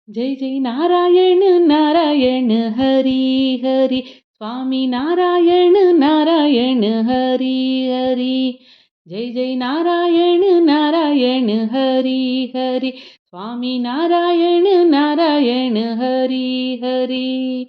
जय जय नारायण नारायण हरी हरी, स्वामी नारायण नारायण हरी हरी। जय जय नारायण नारायण हरी हरी, स्वामी नारायण नारायण हरी हरी।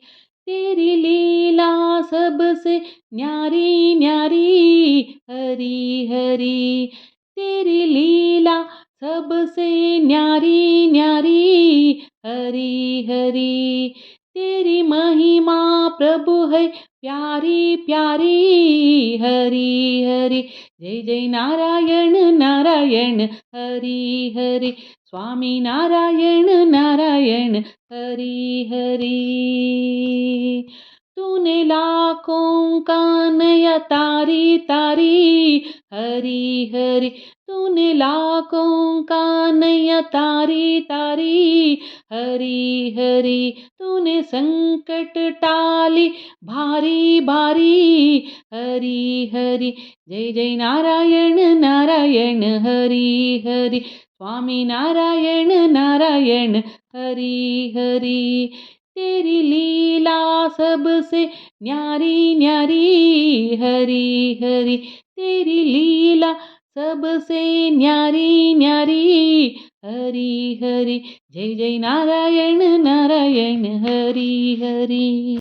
तेरी लीला सबसे न्यारी न्यारी हरी हरी, तेरी लीला सबसे न्यारी न्यारी हरी हरी। तेरी महिमा प्रभु है प्यारी प्यारी हरी हरी। जय जय नारायण नारायण हरी हरी, स्वामी नारायण नारायण हरी हरी। तूने लाखों का नया तारी तारी हरी हरी, तूने लाखों का नया तारी तारी हरी हरी। तूने संकट टाली भारी भारी हरी हरी। जय जय नारायण नारायण हरी हरी, स्वामी नारायण नारायण हरी हरी। तेरी लीला सबसे न्यारी न्यारी हरी हरी, तेरी लीला सबसे न्यारी न्यारी हरी हरी। जय जय नारायण नारायण हरी हरी।